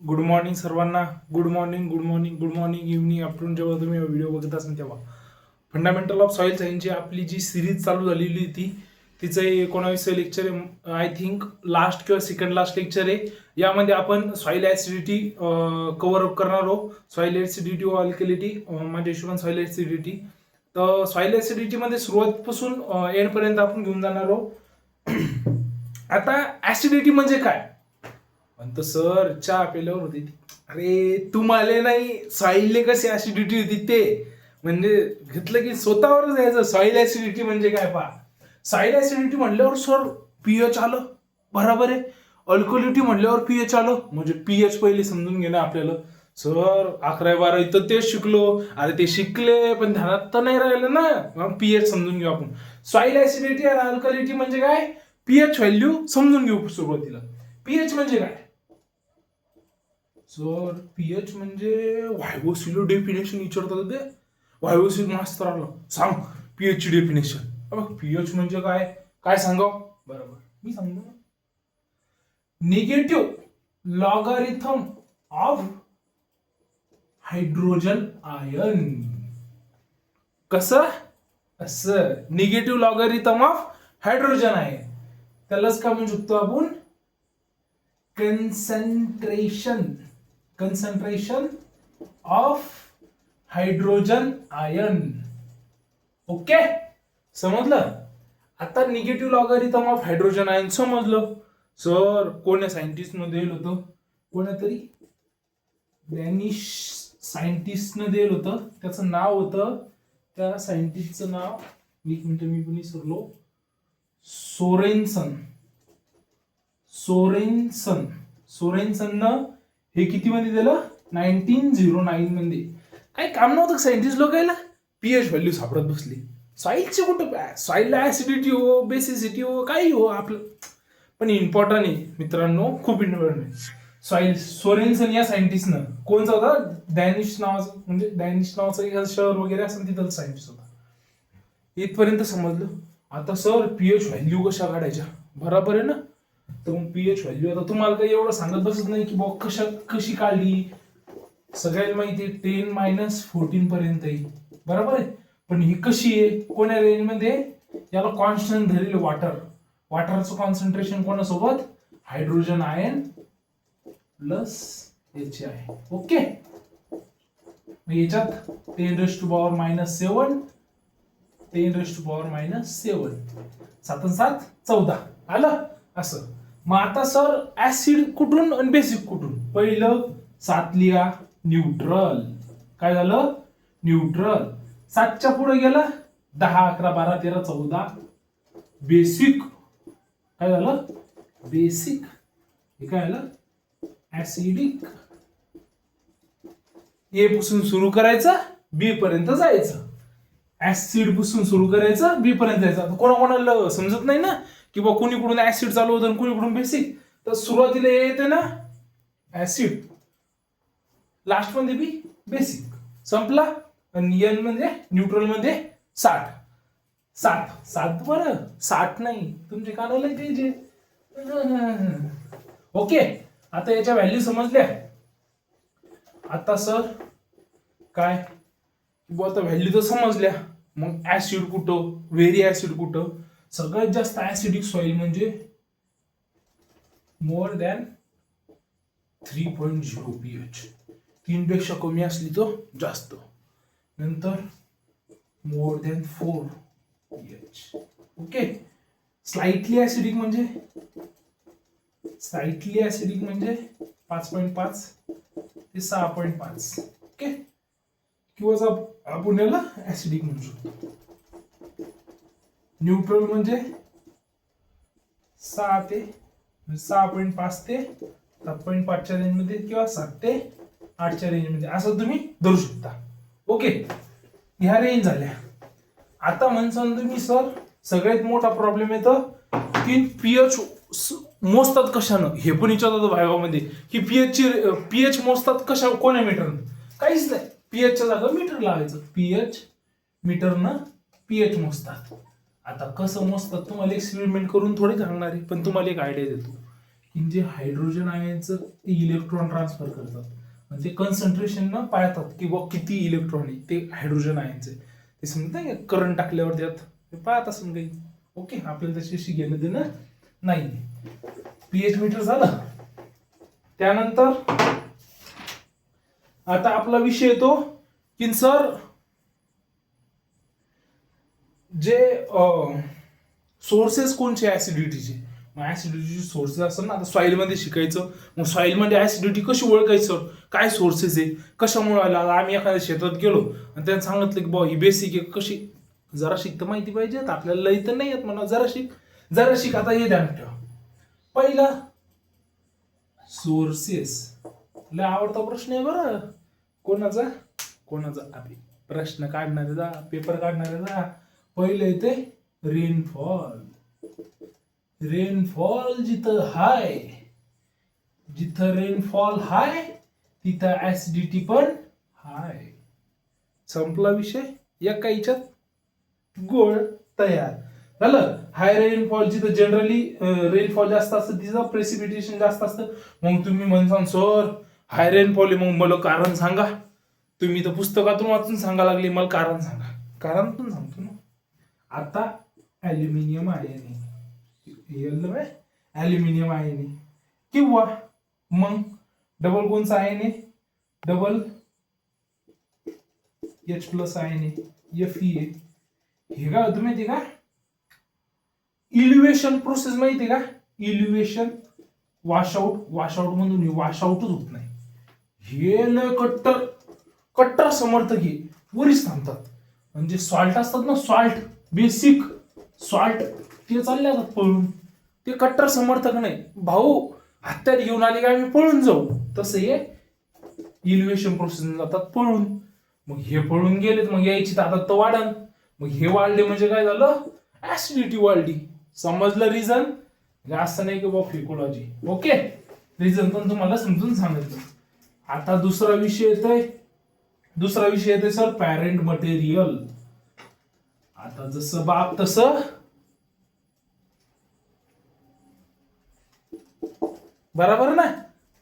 Good morning सर्वांना. Good morning, good morning, good morning, evening, afternoon. जेव्हा तुम्ही video बघत असाल तेव्हा फंडामेंटल ऑफ सॉइल सायन्सची आपली जी सिरीज चालू झालेली होती तिचं 19 लेक्चर आहे. आय थिंक लास्ट किंवा सेकंड लास्ट लेक्चर आहे. यामध्ये आपण सॉइल ऍसिडिटी कव्हर अप करणार आहोत. सॉइल ऍसिडिटी व अल्कॅलिटी, माझ्या हिशोबाने सॉइल ऍसिडिटी. तर सॉइल ऍसिडिटी मध्ये सुरुवातपासून एंड पर्यंत आपण घेऊन जाणार आहोत. आता ऍसिडिटी म्हणजे काय? पण सर चहा पेल्यावर होती ती. अरे तुम्हाला नाही, सॉइलने कशी ऍसिडिटी होती ते म्हणजे घेतलं की स्वतःवरच जायचं. सॉइल ऍसिडिटी म्हणजे काय पहा. सॉइल ऍसिडिटी म्हणल्यावर सर पीएच आलं, बरोबर आहे. अल्कलिटी म्हणल्यावर पीएच आलं, म्हणजे पीएच पहिले समजून घेणं आपल्याला. सर 11-12 तर तेच शिकलो. अरे ते शिकले पण ध्यानात तर नाही राहिलं ना. मग पीएच समजून घेऊ आपण. सॉइल ऍसिडिटी आणि अल्कलिटी म्हणजे काय, पीएच व्हॅल्यू समजून घेऊ सुरुवातीला. पीएच म्हणजे काय सर? पीएच म्हणजे व्हायवोसिलो डेफिनेशन विचारतात ते. व्हायवोसिल मास्तराला सांग पीएच ची डेफिनेशन. पीएच म्हणजे काय, काय सांगाव? बरोबर मी सांगतो. Negative logarithm of hydrogen ion. कसं? असं negative logarithm of hydrogen ion. त्यालाच काय म्हणू शकतो आपण? concentration of hydrogen ion. Okay, समजलं? आता negative logarithm of hydrogen ion समजलं. सर कोण्या सायंटिस्ट न दिलं होतं? कोणीतरी डॅनिश सायंटिस्ट न दिलं होतं. त्याचं नाव होतं, त्या सायंटिस्टचं नाव एक मिनिट मी पण विसरलो. सोरेनसन हे किती मध्ये दिलं? 1909 मध्ये. काही काम नव्हतं सायंटिस्ट लोकांना, पीएच व्हॅल्यू सापडत बसली. सॉइलचे कुठं, सॉइल ऍसिडिटी हो, बेसिसिटी हो, काही हो आपलं. पण इम्पॉर्टंट आहे मित्रांनो, खूप इम्पॉर्टंट आहे. सॉइल सोरेनसन या सायंटिस्टनं, कोणचा होता? डॅनिश नावाचं, म्हणजे डॅनिश नावाचं एखादं शहर वगैरे असं तिथं सायंटिस्ट होता. इथपर्यंत समजलं. आता सर पीएच व्हॅल्यू कशा काढायच्या, बरोबर आहे ना? तर मग पीएच व्हॅल्यू आता तुम्हाला काही एवढं सांगत बसत नाही की बॉ कशी काढली. सगळ्यांना माहिती आहे 10-14 पर्यंत आहे, बरोबर आहे. पण ही कशी आहे, कोण्या रेंज मध्ये? याला कॉन्स्टंट धरेल वॉटरचं कॉन्सन्ट्रेशन कोणासोबत? हायड्रोजन आयन प्लस एच आहे. ओके, याच्यात 10⁻⁻7 10⁻⁻7 7 आणि 7 14 आलं असं. मग आता सर ऍसिड कुठून आणि बेसिक कुठून? पहिलं 7 लिहा, न्यूट्रल. काय झालं? न्यूट्रल. 7च्या पुढे गेला 10, 11, 12, 13, 14 बेसिक. काय झालं? बेसिक. हे काय झालं? ऍसिडिक. ए पासून सुरू करायचं, बी पर्यंत जायचं. ऍसिड पासून सुरू करायचं, बी पर्यंत जायचं. आता कोणाकोणाला समजत नाही ना की बा कुणीकडून ऍसिड चालू होतं आणि कुणीकडून बेसिक. तर सुरुवातीला येते ना ऍसिड, लास्ट मध्ये बी बेसिक. संपला. आणि एन म्हणजे न्यूट्रल मध्ये 7 बरं, 60 नाही, तुमचे कानाला पाहिजे. ओके, आता याच्या व्हॅल्यू समजल्या. आता सर काय, आता व्हॅल्यू तर समजल्या. मग ऍसिड कुठं, व्हेरी ऍसिड कुठं? सगळ्यात जास्त ऍसिडिक सॉइल म्हणजे मोर दॅन 3.0 pH. 3 पेक्षा कमी असली तर जास्त. नंतर more than 4 pH. Okay, slightly acidic म्हणजे 5.5 ते 6.5. ओके, किंवा आपण याला ऍसिडिक म्हणू शकतो. न्यूट्रल म्हणजे 6.5 ते 7.5च्या रेंज मध्ये, किंवा 7 ते 8च्या रेंज मध्ये, असं तुम्ही धरू शकता. ओके, ह्या रेंज झाल्या. आता म्हणसान तुम्ही सर सगळ्यात मोठा प्रॉब्लेम येतो की पीएच मोजतात कशानं, हे पण विचारतात भागामध्ये की पीएच मोजतात कशा, कोण्या मीटरनं? काहीच नाही, पीएचच्या जागा मीटर लावायचं. पीएच मीटरनं पीएच मोजतात. आता कसं मोजतात तुम्हाला एक्सपेरिमेंट करून थोडी सांगणार आहे, पण तुम्हाला एक आयडिया देतो जे हायड्रोजन आयनचं ते इलेक्ट्रॉन ट्रान्सफर करतात आणि ते कन्सन्ट्रेशन न पाहतात की बघ किती इलेक्ट्रॉन आहे ते हायड्रोजन आयनचे, ते समजतं करंट टाकल्यावर त्यात ते पाहत असेल काही. ओके, आपल्याला त्याच्याशी घेणं देणं नाही. पीएच मीटर झालं. त्यानंतर आता आपला विषय येतो की सर जे सोर्सेस कोणचे ऍसिडिटीचे. मग ऍसिडिटीचे सोर्सेस असतात ना, आता सॉइल मध्ये शिकायचं. मग सॉइल मध्ये ऍसिडिटी कशी ओळखायचं, काय सोर्सेस आहे, कशामुळे आला. आम्ही एखाद्या शेतात गेलो आणि त्यांनी सांगितलं की बा ही बेसिक आहे, कशी जरा शिक तर माहिती पाहिजे. आपल्याला लई तर नाही येत म्हणा, जरा शिक. आता हे ध्यान ठेवा. पहिला सोर्सेस, लय आवडता प्रश्न आहे बरं. कोणाचा प्रश्न काढणारे पेपर काढणारे. पहिलं येते रेनफॉल. रेनफॉल जिथं रेनफॉल हाय तिथं ऍसिडिटी पण हाय. संपला विषय. एका याच्यात गोळ तयार झालं. हाय रेनफॉल जिथं जनरली रेनफॉल जास्त असतं तिथं प्रेसिपिटेशन जास्त असतं. मग तुम्ही म्हणसान सर हाय रेनफॉल आहे, मग मला कारण सांगा. तुम्ही तर पुस्तकातून वाचून सांगा लागली, मला कारण सांगा. कारण पण सांगतो ना. आता ॲल्युमिनियम आयन आहे, ॲल्युमिनियम आयन आहे, किंवा मग डबल कोणचा आयन आहे, डबल H+ आयन आहे, Fe आहे. हे काय होतं माहिती का, इल्युएशन प्रोसेस माहिती का. इल्युएशन वॉशआउट मधून वॉशआउटच होत नाही. हे लय कट्टर समर्थक हे वरीच थांबतात. म्हणजे सॉल्ट असतात ना, सॉल्ट बेसिक सॉल्ट, ते चालले जातात पळून. ते कट्टर समर्थक नाही. भाऊ हत्यार घेऊन आले का आम्ही पळून जाऊ, तसं हे इल्युएशन प्रोसेस जातात पळून. मग हे पळून गेलेत, मग यायची ताकद तर वाढन. मग हे वाढले म्हणजे काय झालं, ऍसिडिटी वाढली. समजलं रिझन. असं नाही की बा फिकोलॉजी. ओके, रिझन पण तुम्हाला समजून सांगितलं. आता दुसरा विषय येतोय सर पॅरेंट मटेरियल. आता जसं बाप तसं बरोबर ना.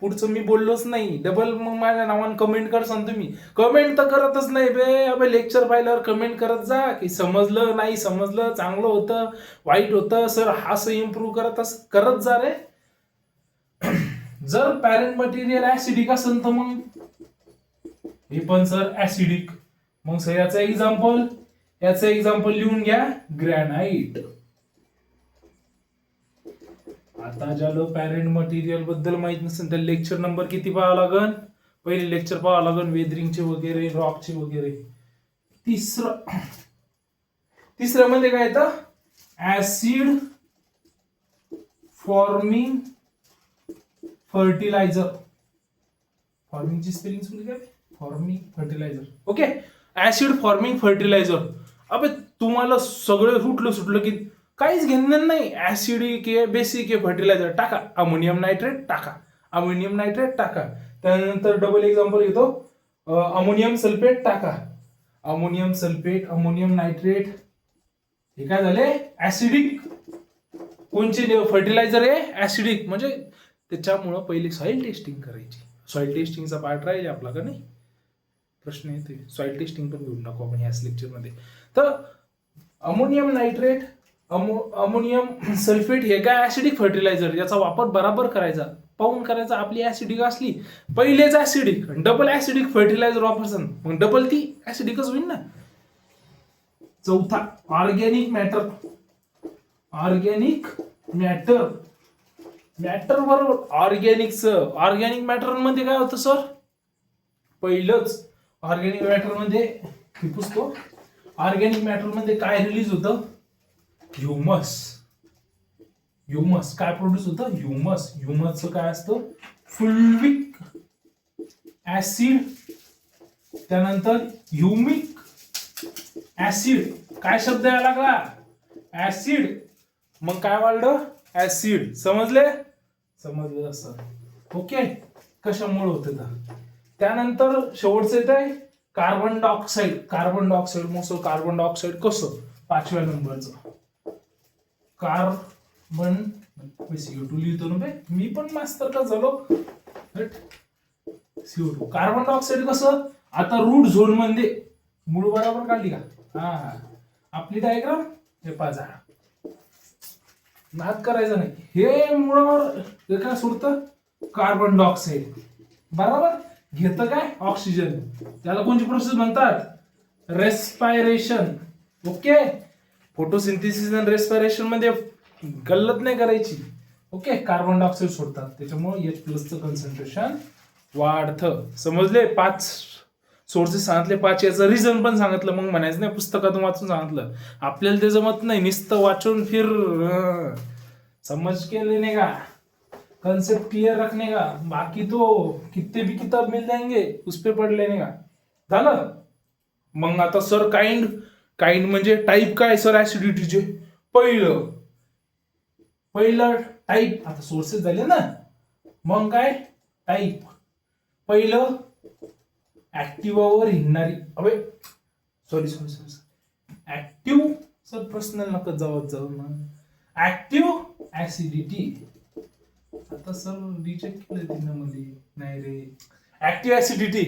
पुढचं मी बोललोच नाही. डबल मग माझ्या नावानं कमेंट करसान तुम्ही. कमेंट तर करतच नाही बे. अबे लेक्चर पाहिल्यावर कमेंट करत जा की समजलं नाही समजलं, चांगलं होतं वाईट होतं सर, असं इम्प्रूव्ह करत जा रे. जर पॅरेंट मटेरियल ऍसिडिक असेल तर मग हे पण सर ऍसिडिक. मग सर याचं एक्झाम्पल लिहून घ्या, ग्रॅनाइट. आता ज्याला पॅरेंट मटेरियल बद्दल माहित नसेल तर लेक्चर नंबर किती पाहावं लागन, पहिले लेक्चर पाहावं लागन वेदरिंगचे वगैरे, रॉकचे वगैरे. तिसरं मध्ये काय येतं, ऍसिड फॉर्मिंग फर्टिलायझर. फॉर्मिंगची स्पेलिंग सुरू काय, forming fertiliser. Okay, acid forming fertiliser. अबे तुम्हाला सगळं सुटलं की काहीच घेणं नाही. ऍसिडिक आहे, बेसिक आहे, फर्टिलायझर टाका. अमोनियम नायट्रेट टाका. त्यानंतर डबल एक्झाम्पल घेतो, अमोनियम सल्फेट टाका. अमोनियम सल्फेट, अमोनियम नायट्रेट हे काय झाले, ऍसिडिक. कोणचे फर्टिलायझर आहे, ऍसिडिक. म्हणजे त्याच्यामुळं पहिले सॉइल टेस्टिंग करायची. सॉइल टेस्टिंगचा पार्ट राहील आपला का नाही, प्रश्न येते. सॉइल टेस्टिंग पण घेऊन टाकू आपण याच लेक्चरमध्ये. तर अमोनियम नायट्रेट, अमोनियम सल्फेट हे काय ऍसिडिक फर्टिलायझर. याचा वापर बराबर करायचा, पाहून करायचा. आपली ऍसिडिक असली पहिलेच ऍसिडिक, डबल ऍसिडिक फर्टिलायझर वापरसन मग डबल ती ऍसिडिकच होईल ना. चौथा ऑर्गॅनिक मॅटर बरोबर. ऑर्गॅनिक मॅटर मध्ये काय होतं सर, पहिलंच ऑर्गॅनिक मॅटर मध्ये पुसतो. ऑर्गॅनिक मॅटर मध्ये काय रिलीज होतं, ह्युमस. काय प्रोड्यूस होतं, ह्युमसचं काय असतं, फुल्विक ऍसिड. त्यानंतर ह्युमिक ऍसिड. काय शब्द यायला लागला, ऍसिड. मग काय वाढलं, ऍसिड. समजलं असं. ओके, कशामुळे होतं तर. त्यानंतर शेवटचं येत आहे कार्बन डायऑक्साईड. मग कार्बन डायऑक्साईड कसं, 5व्या नंबरचं कार्बन CO2 लिहितो ना बे, मी पण मास्तर का झालो. CO2 कार्बन डायऑक्साईड कसं आता रूट झोन मध्ये मूळ बरोबर काढली का. हा आपली डायग्राम हे पाजा नाद करायचं नाही. हे मुळावर काय सोडतं कार्बन डायऑक्साईड बरोबर घेतं काय ऑक्सिजन. त्याला कोणती प्रोसेस म्हणतात रेस्पायरेशन. ओके फोटोसिंथेसिस आणि रेस्पिरेशन मध्ये गल्लत नाही करायची. ओके कार्बन डायऑक्साईड सोडतात त्याच्यामुळे H+ चं कॉन्सन्ट्रेशन वाढतं. समजले. 5 सोर्सेस सांगितले, 5 याचं रिझन पण सांगितलं. मग म्हणायचं नाही पुस्तकातून वाचून सांगितलं, आपल्याला ते जमत नाही. नुसतं वाचून फिर समझ के लेने का कंसेप्ट क्लियर रखने का, बाकी तो कितने भी किताब मिल जाएंगे उस पे पढ़ लेने का. झालं. मग आता सर काइंड म्हणजे टाईप काय सर ऍसिडिटीचे. पहिलं टाईप आता सोर्सेस झाले ना. मग काय टाईप पहिलं ऍक्टिव्हावर हिंडणारी. अबे सॉरी ऍक्टिव्ह सर पर्सनल नका जाऊ ना. ऍक्टिव्ह ऍसिडिटी आता सर रिचेक केलं तिच्यामध्ये नाही रे. ऍक्टिव्ह ऍसिडिटी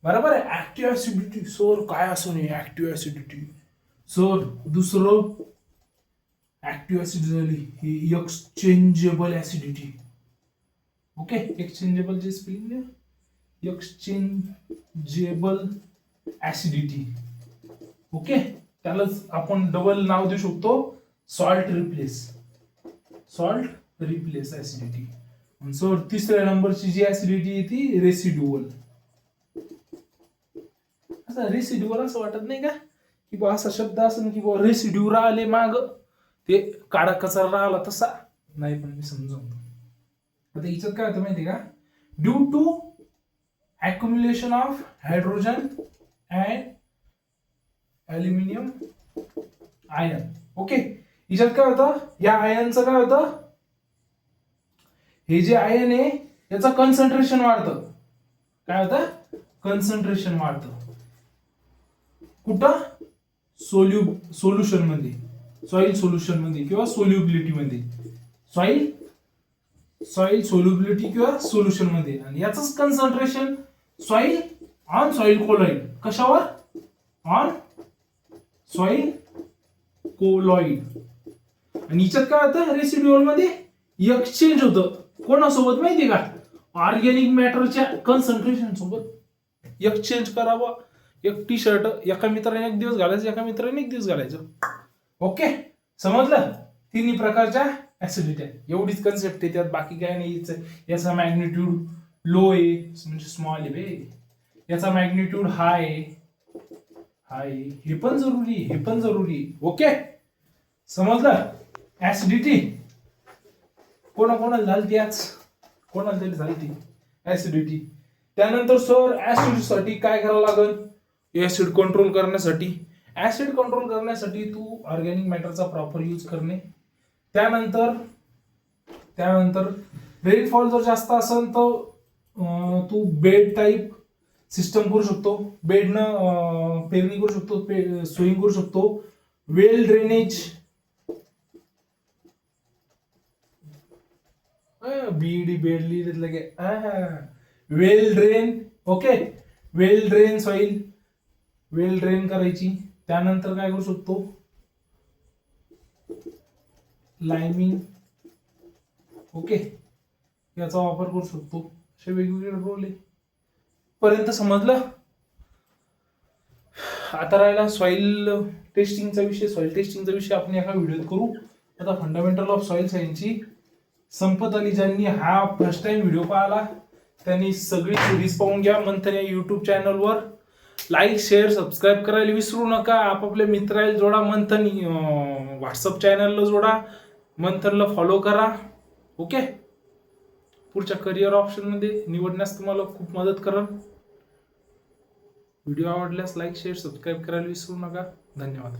बरोबर आहे. ऍक्टिव्ह ऍसिडिटी सर काय असं नाही. ऍक्टिव्ह ऍसिडिटी सर दुसरं ऍक्टिव्ह ऍसिडिटी झाली ही एक्सचेंजेबल ऍसिडिटी. ओके एक्सचेंजेबल जे स्पेलिंग एक्सचेंजेबल ऍसिडिटी. ओके त्यालाच आपण डबल नाव देऊ शकतो सॉल्ट रिप्लेस ऍसिडिटी. सर तिसऱ्या नंबरची जी ऍसिडिटी आहे ती रेसिड्युअल. असं रेसिड्युअल असं वाटत नाही का की बा असा शब्द असं की बा रेसिड्यू राहिले माग ते काळा कचरा राहिला तसा नाही. पण मी समजावतो. आता याच्यात काय होतं माहिती का due to accumulation of hydrogen and aluminium ion. Okay याच्यात काय होतं या आयनचं काय होतं हे जे आयन आहे याचं कॉन्सन्ट्रेशन वाढतं. काय होतं कॉन्सन्ट्रेशन वाढतं कुठं सोल्युशन मध्ये सॉइल सोल्युशन मध्ये किंवा सोल्युबिलिटी मध्ये. सॉइल सोल्युबिलिटी किंवा सोल्युशन मध्ये. आणि याचंच कॉन्सन्ट्रेशन सॉइल कोलॉइड कशावर ऑन सॉइल कोलॉइड. आणि याच्यात काय होतं रेसिड्युअल मध्ये एक्सचेंज होतं कोणासोबत माहितीये का ऑर्गॅनिक मॅटरच्या कॉन्सन्ट्रेशन सोबत एक्सचेंज करावं. एक टी शर्ट एका मित्राने एक दिवस घालायचं एका मित्राने एक दिवस घालायचं. ओके समजलं. तिन्ही प्रकारच्या ऍसिडिटी एवढीच कन्सेप्ट आहे त्यात बाकी काय नाही. याचा मॅग्निट्यूड लो आहे म्हणजे स्मॉल आहे बे. याचा मॅग्निट्यूड हाय हे पण जरुरी. ओके समजलं. ऍसिडिटी कोणाला झाली आज कोणाला तरी झाली ऍसिडिटी. त्यानंतर सर ऍसिड साठी काय करावं लागेल ऍसिड कंट्रोल करण्यासाठी तू ऑर्गॅनिक मॅटरचा प्रॉपर यूज करणे. त्यानंतर रेनफॉल जर जास्त असेल तर तू बेड टाईप सिस्टम करू शकतो. बेडनं पेरणी करू शकतो सोईंग करू शकतो. वेल ड्रेनेज बेडली लगे वेल ड्रेन. ओके वेल ड्रेन सॉइल वेल ड्रेन करायची. त्यानंतर काय करू शकतो लाइमिंग. ओके याचा वापर करू शकतो. असे वेगवेगळे रोल आहे पर्यंत समजलं. आता राहिला सॉइल टेस्टिंगचा विषय आपण एका व्हिडिओत करू. आता फंडामेंटल ऑफ सॉइल सायन्सची संपत आली. ज्यांनी हा फर्स्ट टाइम व्हिडिओ पाहिला त्यांनी सगळी सिरीज पाहून घ्या मंथन या युट्यूब चॅनलवर. लाईक शेअर सबस्क्राईब करायला विसरू नका. आपापल्या मित्राला जोडा. मंथन व्हॉट्सअप चॅनलला जोडा. मंथनला फॉलो करा. ओके पुढच्या करिअर ऑप्शन मध्ये निवडण्यास तुम्हाला खूप मदत करेल. व्हिडिओ आवडल्यास लाईक शेअर सबस्क्राईब करायला विसरू नका. धन्यवाद.